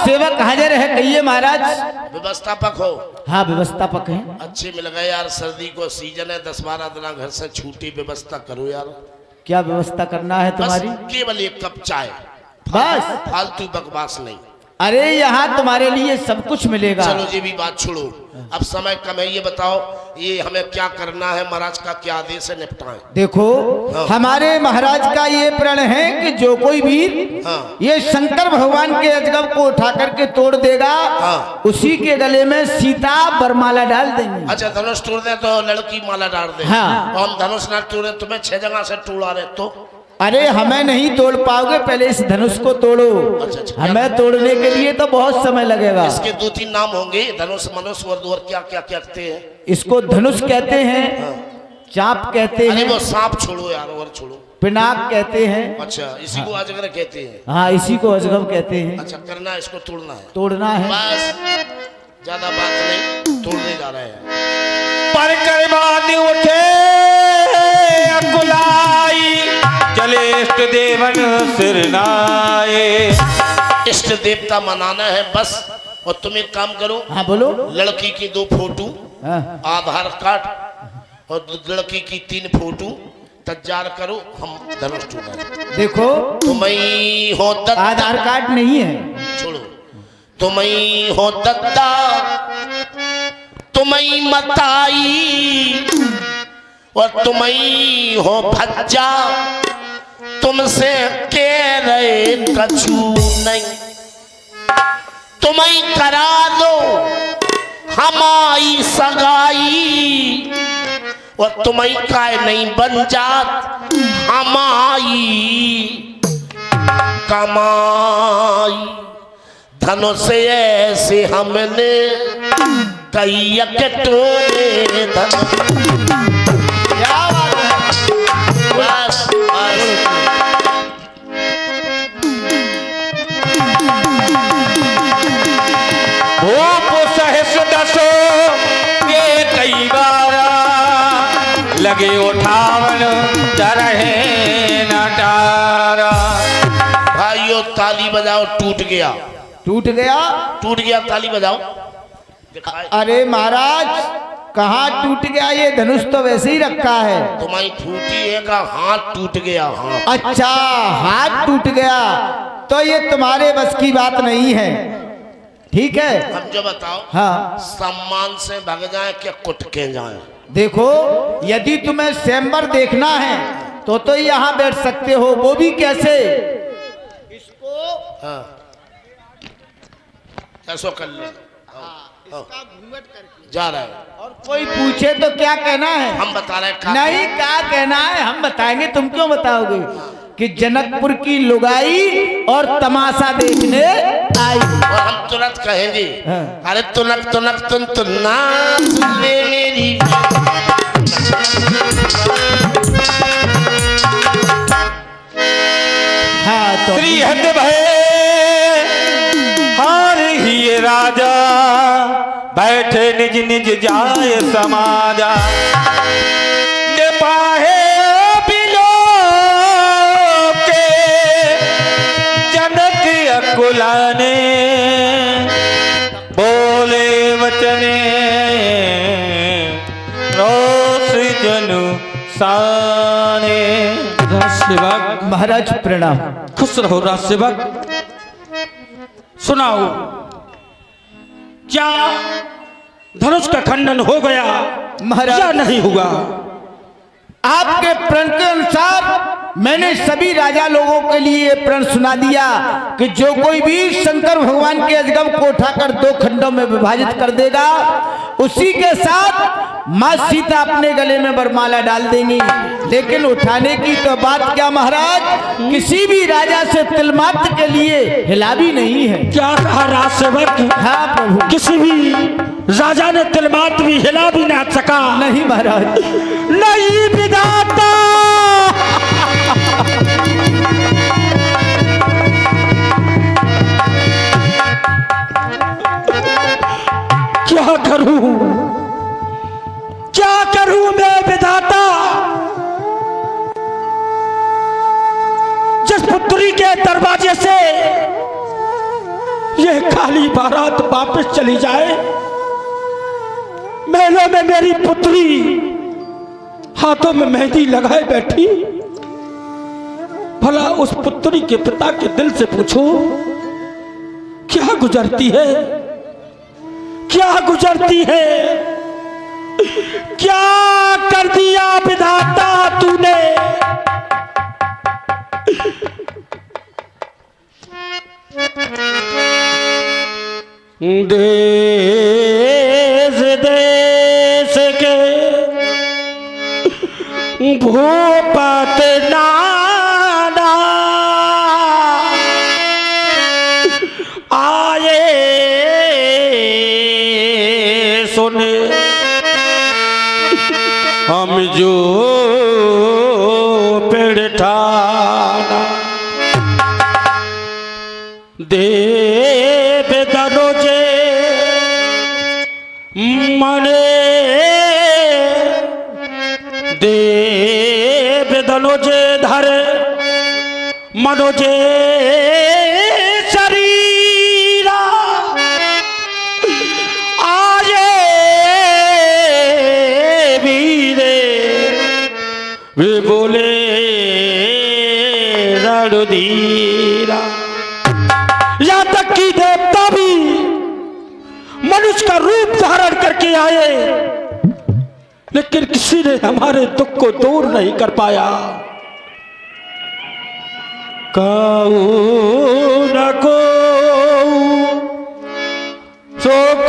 सेवक हाजिर है, कहिए महाराज। व्यवस्थापक हो? हाँ व्यवस्थापक हैं। अच्छे मिल गए यार, सर्दी को सीजन है, 10-12 दिन घर से छुट्टी व्यवस्था करो यार। क्या व्यवस्था करना है तुम्हारी? केवल एक कप चाय, बस, फालतू बकवास नहीं। अरे यहाँ तुम्हारे लिए सब कुछ मिलेगा। चलो ये भी बात छोड़ो, अब समय कम है, ये बताओ ये हमें क्या करना है, महाराज का क्या आदेश है, निपटाएं। देखो हमारे महाराज का ये प्रण है कि जो कोई वीर ये शंकर भगवान के अजगब को उठा करके तोड़ देगा, उसी के गले में सीता बरमाला डाल देंगे। अच्छा, धनुष तोड़ दे तो लड़की माला डाल दे। हाँ। और हम धनुष ना तोड़े, तुम्हें 6 जगह से तोड़ा रहे तो? अरे हमें नहीं तोड़ पाओगे, पहले इस धनुष को तोड़ो। अच्छा। हमें तोड़ने के लिए तो बहुत समय लगेगा। इसके 2-3 नाम होंगे, धनुष, मनुष्य और क्या क्या कहते हैं? इसको धनुष कहते हैं, चाप कहते अरे हैं, वो सांप छोड़ो यार, और छोड़ो, पिनाक कहते हैं। अच्छा, इसी को अजगर कहते हैं। हाँ इसी को अजगब कहते हैं। अच्छा, करना है, इसको तोड़ना है, तोड़ना है। बस, ज्यादा बात नहीं, तोड़ने जा रहे हैं। पर करवानी उठे अकुलाई, चले इष्ट देवन सिरनाए। इष्ट देवता मनाना है बस। और तुम एक काम करो। हाँ बोलो। लड़की की 2 फोटो, हाँ। आधार कार्ड, और लड़की की 3 फोटो तैयार करो, हम धनुष तोड़ें। देखो तुम्हें हो दत्ता, आधार कार्ड नहीं है। छोड़ो, तुम्हें हो दत्ता, तुम्हें मताई, और तुम्हें हो भज्जा, तुमसे कह रहे कछु नहीं, तुम्हें करा दो हमारी सगाई, और तुम्हें काय नहीं बन जात हमारी कमाई। धनुष ऐसे हमने कई टोले धनुष। क्या बात है, बस बस। ये कई बारा लगे उठावन चरहे नटारा। भाइयों ताली बजाओ, टूट गया, टूट गया। टूट गया, ताली बजाओ। अरे महाराज कहाँ टूट गया, ये धनुष तो वैसे ही रखा है। तुम्हारी फूटी है का हाथ टूट गया। हाँ, अच्छा हाथ टूट गया तो ये तुम्हारे बस की बात नहीं है, ठीक है। हम जो बताओ, हाँ सम्मान से भाग जाए क्या कुट के जाए? देखो यदि तुम्हें स्वयंवर देखना है तो यहाँ बैठ सकते हो, वो भी कैसे? इसको हाँ, ऐसो कर ले, इसका घूंघट करके जा रहा है। और कोई पूछे तो क्या कहना है? हम बता रहे हैं। नहीं, क्या कहना है हम बताएंगे, तुम क्यों बताओगे? कि जनकपुर की लुगाई और तमाशा देखने आई। और हम तुरंत कहेंगे, हाँ। अरे तुनक तुनक तुन तुन्ना ले मेरी। हाँ तो श्री हद भय हार ही राजा, बैठे निज निज जाय समाजा। पाहे बिलो के जनक अकुलाने, बोले वचने रोष जनु साने। राजसेवक महाराज प्रणाम। खुश रहो राजसेवक। सुनाओ, क्या धनुष का खंडन हो गया महाराज या नहीं हुआ? आपके प्रण के अनुसार मैंने सभी राजा लोगों के लिए ये प्रण सुना दिया कि जो कोई भी शंकर भगवान के अजगब को उठाकर 2 खंडों में विभाजित कर देगा, उसी के साथ माँ सीता अपने गले में वरमाला डाल देंगी। लेकिन उठाने की तो बात क्या महाराज, किसी भी राजा से तिलमात्र के लिए हिला भी नहीं है। क्या कहा राजसेवक? हाँ प्रभु, किसी भी राजा ने तिलमात्र भी हिला भी ना सका? नहीं महाराज। नहीं विधाता, क्या करूं, क्या करूं मैं विधाता? जिस पुत्री के दरवाजे से ये काली बारात वापस चली जाए, महलों में मेरी पुत्री हाथों में मेहंदी लगाए बैठी, भला उस पुत्री के पिता के दिल से पूछो क्या गुजरती है, क्या गुजरती है, क्या कर दिया विधाता तूने। देश देश के भूपत नाना आए सुने, हम जो पेड़ ठाना देव दरोजे मने, देव दनोजे धरे मनोजे शरीरा आये वीरे वे बोले रणधीरा। यहाँ तक कि देवता भी मनुष्य का रूप धारण करके आए, लेकिन किसी ने हमारे दुख को दूर नहीं कर पाया। काऊ न को शोक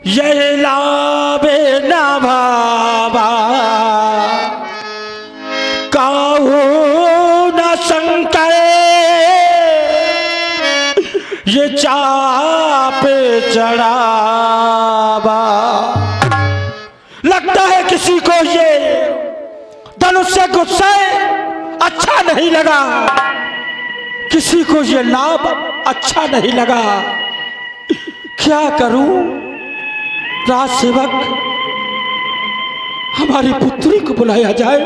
यह लावे न भावा, काऊ न शंकर ये चाप चढ़ावा। लगता है किसी को ये धनुष से गुस्सा अच्छा नहीं लगा, किसी को ये लाभ अच्छा नहीं लगा। क्या करूं राज सेवक, हमारी पुत्री को बुलाया जाए।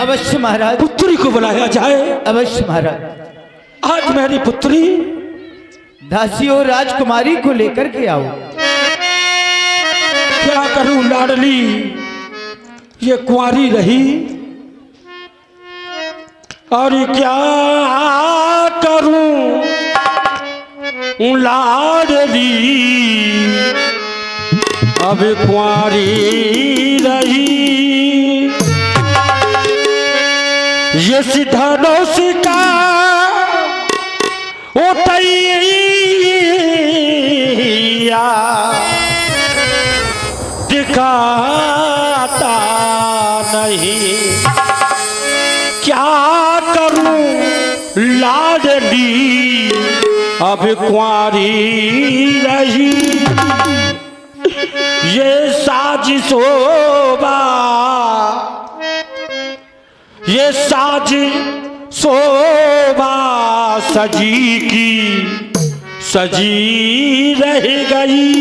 अवश्य महाराज, पुत्री को बुलाया जाए। अवश्य महाराज। आज मेरी पुत्री दासी और राजकुमारी को लेकर के आओ। क्या करूं लाडली, ये कुंवारी रही, और क्या करूं लाडली, अब कुंवारी रही। ये धनुष का उतैया दिखाता नहीं, क्या करूं लाडली, अब कुंवारी रही। ये साजिशोबा, ये साजिशोबा सजी की सजी रह गई।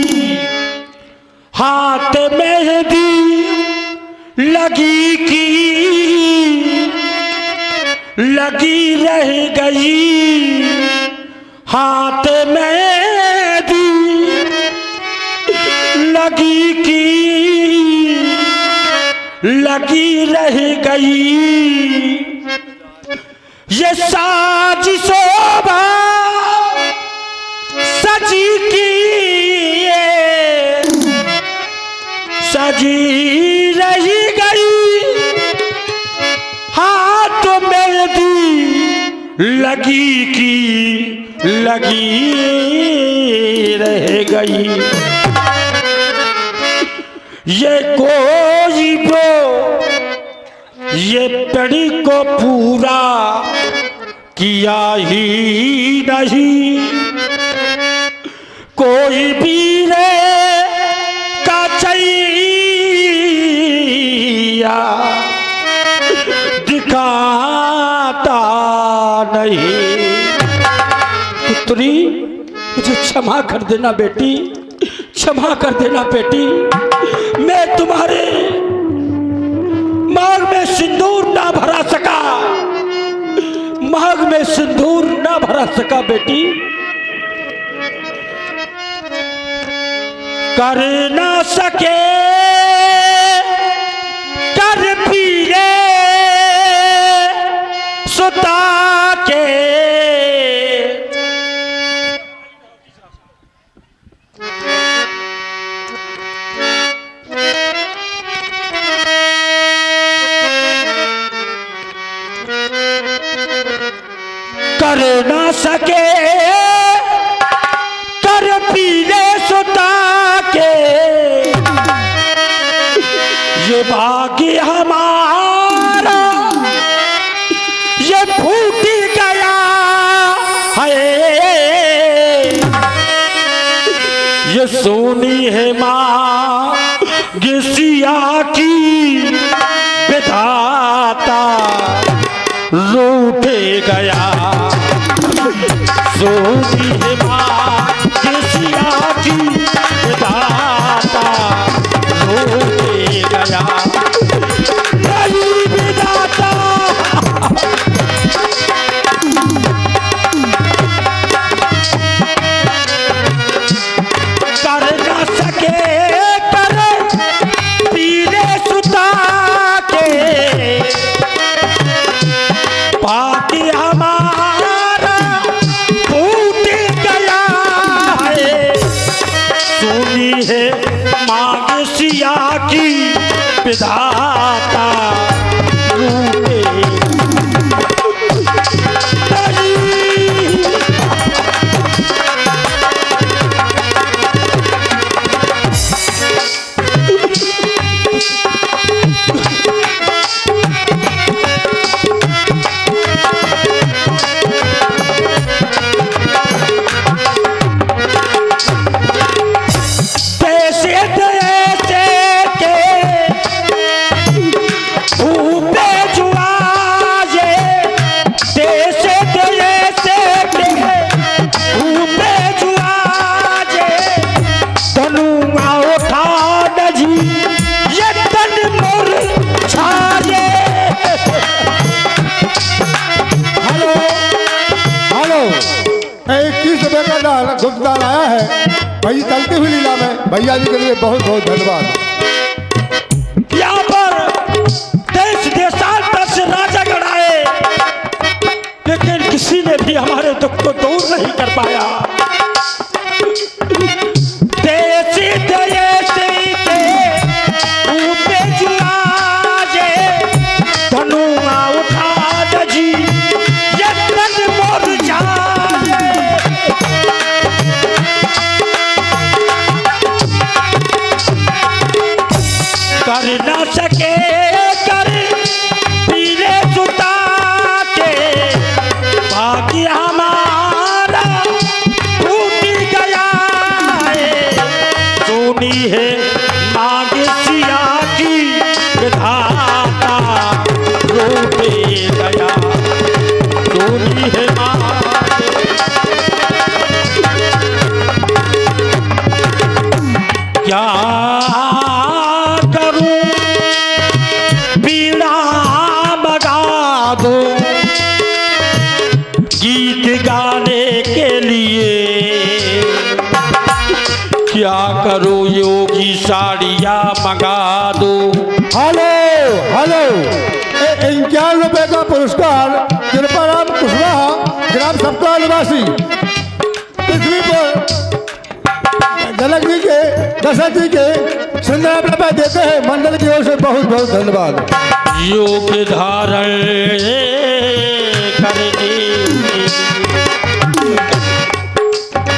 हाथ मेहंदी लगी की लगी रह गई, हाथ मेहंदी लगी की लगी रह गई। ये साजिशोबा सजी की सजी रही गई, हाथ मेहंदी लगी की लगी रह गई। ये कोई वो ये पेड़ी को पूरा किया ही नहीं, कोई भी रे का चैया दिखाता नहीं। पुत्री मुझे क्षमा कर देना बेटी, क्षमा कर देना बेटी। मैं तुम्हारे मांग में सिंदूर ना भरा सका, मांग में सिंदूर ना भरा सका बेटी। कर ना सके कर पीरे सुता के कर ना सके कर पीले सुता के ये भाग्य हमारा ये फूट गया है ये सोनी है माँ गिसिया की विधाता रूठे गया सोनी है माँ गिसिया की विधाता रूठे गया नहीं विधाता कर ना सके कर पीले सुता के पाती हमारा फूट गया है सुनी है मांगसिया की विधाता रूठे गुप्तदान आया है भाई चलती हुई लीला में भैया जी के लिए बहुत बहुत धन्यवाद। यहाँ पर देश देशांतर से राजा गण आए लेकिन किसी ने भी हमारे दुख को दूर नहीं कर पाया। देसी देसी के ऊपे जुआजे धनुआ उठा दजी ये तन मोर जाए कर ना सके कर पीले सुता के भाग्य हमारा टूट गया है सोनी है नागसिया की विधाता रूठे गया सोनी है क्या गीत गाने के लिए क्या करो योगी साड़ियाँ मंगा दो। हेलो हेलो 51 रुपए का पुरस्कार कृपाराम कुशवाहा ग्राम सबका निवासी पृथ्वी पर जनक जी के दशरथ जी के सुंदर रुपए देते हैं मंडल की ओर से बहुत बहुत धन्यवाद। योग धारण करने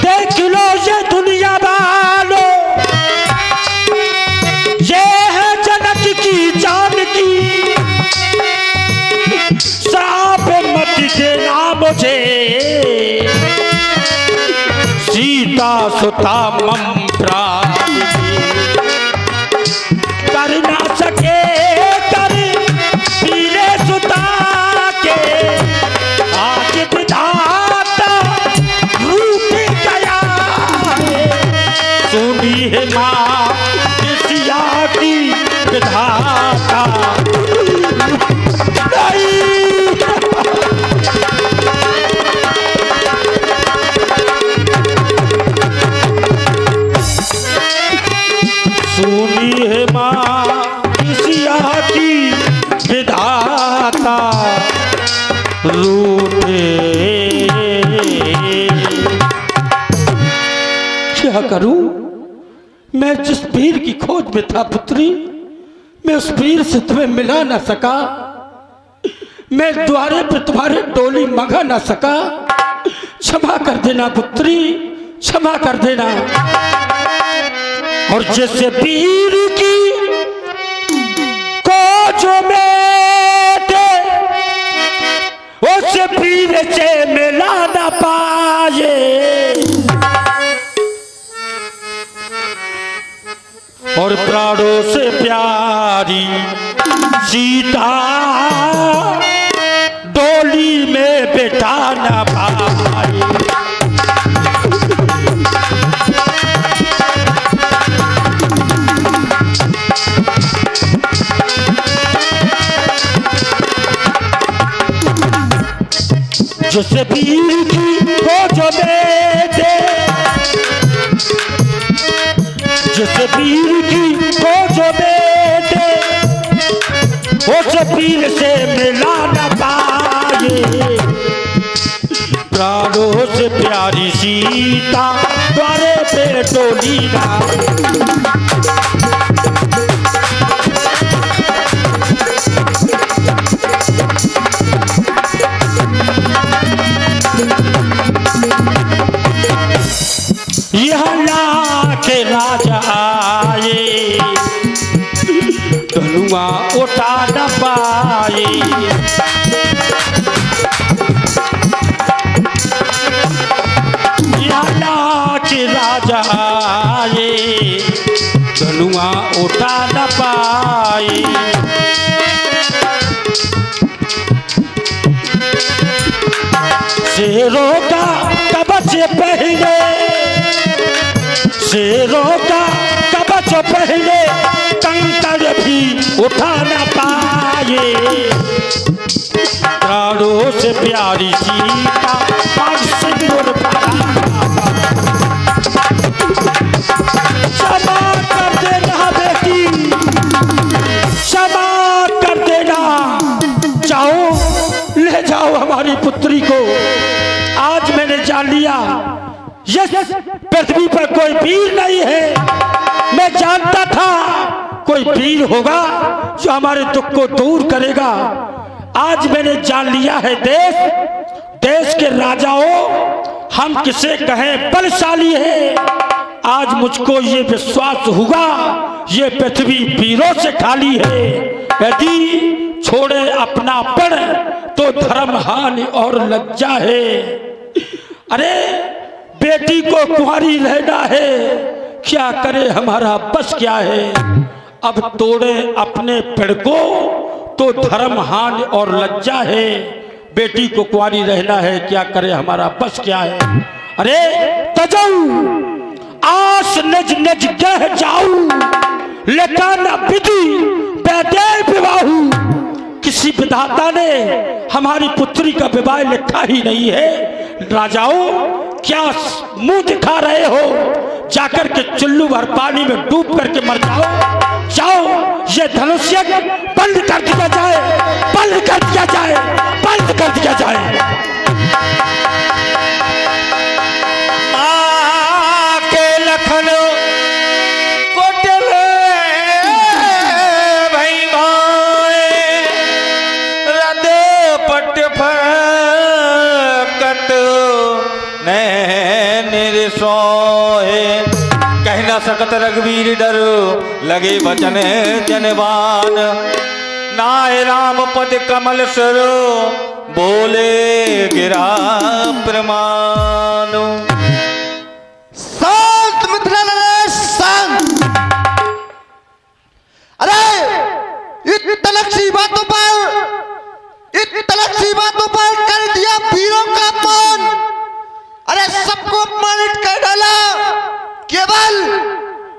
देख लो ये दुनिया वालों ये है जनक की जानकी श्राप मत देना मुझे सीता सुता मम प्राप्ति कर ना सके कर पीले सुता के आज विधाता रूठ गया है सुनी है माँ गिसिया की विधाता क्या करूं? मैं जिस पीर की खोज में था पुत्री, मैं उस पीर से तुम्हें मिला ना सका। मैं द्वारे पे तुम्हारी डोली मंगा ना सका। क्षमा कर देना पुत्री, क्षमा कर देना। और जैसे पीर की खोज में थे, उस पीर से मिला ना पाए। और प्राणों से प्यारी सीता डोली में बिठा ना पाए। जिस पीर की खोज में थे, जिस पीर की खोज में थे, उस पीर से मिला न पाए। प्राणों से प्यारी सीता द्वारे पे डोली ना। यहाँ के राजा आए, धनुआ उठा न पाए। यहाँ के राजा आए, धनुआ उठा न पाए। शेरों का कवच पहने, शेरों का कवच पहने, कंकड़ भी उठा न पाए। प्राणों से प्यारी सीता पर सिंदूर भरा। क्षमा कर देना बेटी, क्षमा कर देना। जाओ, ले जाओ हमारी पुत्री को। आज मैंने जान लिया यस पृथ्वी पर कोई वीर नहीं है। मैं जानता था कोई वीर होगा जो हमारे दुख को दूर करेगा। आज मैंने जान लिया है देश के राजाओं, हम किसे कहें बलशाली है। आज मुझको ये विश्वास हुआ ये पृथ्वी वीरों से खाली है। यदि छोड़े अपनापन तो धर्म हानि और लज्जा है। अरे बेटी को कुंवारी रहना है, क्या करे हमारा बस क्या है। अब तोड़े अपने पेड़ को तो धर्म हानि और लज्जा है। बेटी को कुंवारी रहना है, क्या करे हमारा बस क्या है। अरे तजाऊ आस नज नज गह जाऊं, लेकिन विधि बेदे विवाहू। किसी विधाता ने हमारी पुत्री का विवाह लिखा ही नहीं है। राजाओं क्या मुंह दिखा रहे हो, जाकर के चुल्लू भर पानी में डूब करके मर जाओ। जाओ ये धनुष्य बंद कर दिया जाए, बंद कर दिया जाए, बंद कर दिया जाए। के लखन कोटले भाई भाई रदे पट फकत नैन सोए। कह न सकत रघुवीर डर लगे बचन जनवान। नाय राम पद कमल सर बोले गिरा प्रमाण। शांत मिथिला नरेश शांत। अरे इतनी सी बातों पर कर दिया वीरों का अपमान। अरे सबको अपमानित कर डाला केवल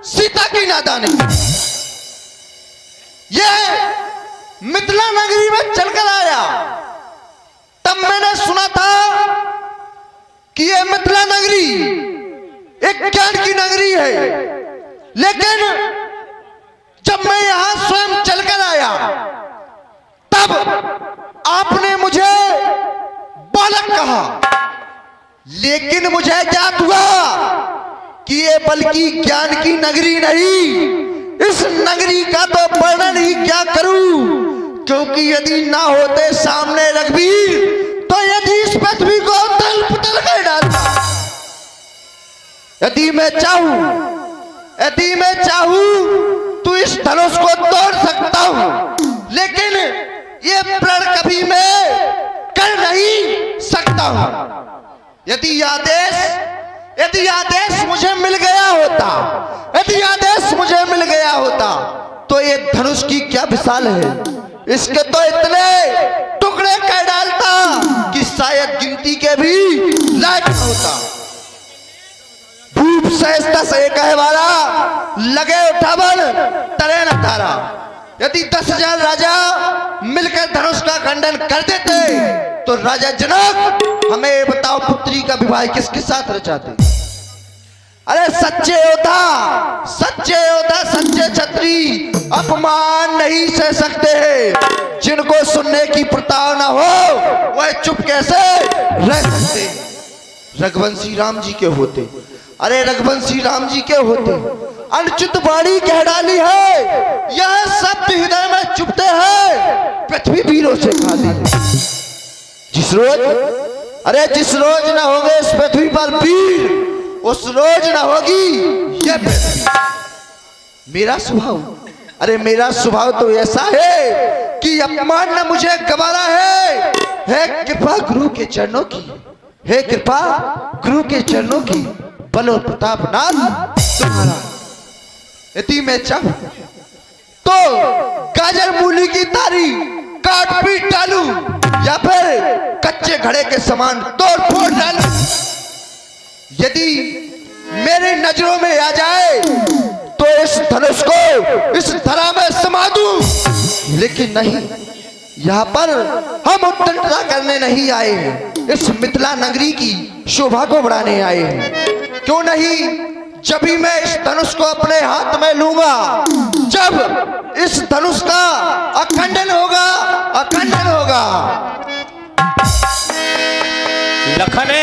सीता की नादानी। ये मिथिला नगरी में चलकर आया तब मैंने सुना था कि ये मिथिला नगरी एक ज्ञान की नगरी है, लेकिन जब मैं यहां स्वयं चलकर आया तब आपने मुझे बालक कहा, लेकिन मुझे ज्ञात हुआ कि ये बल्कि ज्ञान की नगरी नहीं, इस नगरी का तो वर्णन ही क्या करूं, क्योंकि यदि ना होते सामने रघुवीर तो यदि इस पृथ्वी को तल पटल कर डालता। यदि मैं चाहूं तो इस धनुष को तोड़ सकता हूं, लेकिन ये प्रण कभी मैं कर नहीं सकता हूं। यदि आदेश मुझे मिल गया होता, तो ये धनुष की क्या विशाल है, इसके तो इतने टुकड़े कर डालता कि शायद गिनती के भी लायक न होता। भूप सहजता से कहवारा, लगे उठावन तरे न तारा। यदि 10,000 राजा मिलकर धनुष का खंडन कर देते तो राजा जनक हमें बताओ पुत्री का विवाह किसके साथ रचाते? अरे सच्चे योद्धा, सच्चे छत्री अपमान नहीं सह सकते हैं। जिनको सुनने की प्रताड़ना हो वह चुप कैसे रह सकते? रघुवंशी राम जी के होते, अरे रघुवंशी राम जी के होते अनुचित वाणी कह डाली है, यह शब्द हृदय में चुभते हैं, पृथ्वी वीरों से खाली है। जिस रोज न होंगे इस पृथ्वी पर वीर, उस रोज न होगी यह पृथ्वी। मेरा स्वभाव तो ऐसा है कि अपमान न मुझे गवारा है कृपा गुरु के चरणों की, बल और प्रताप नाथ तुम्हारा। यदि मैं चाहूं तो गाजर मूली की तारी काट पीट डालूं, या फिर कच्चे घड़े के समान तोड़ फोड़ डालूं। यदि मेरी नजरों में आ जाए तो इस धनुष को इस धरा में समा दूं, लेकिन नहीं, यहाँ पर हम उत्तंत्रता करने नहीं आए हैं, इस मिथिला नगरी की शोभा को बढ़ाने आए हैं। क्यों नहीं, जब भी मैं इस धनुष को अपने हाथ में लूंगा, जब इस धनुष का अखंडन होगा। लखने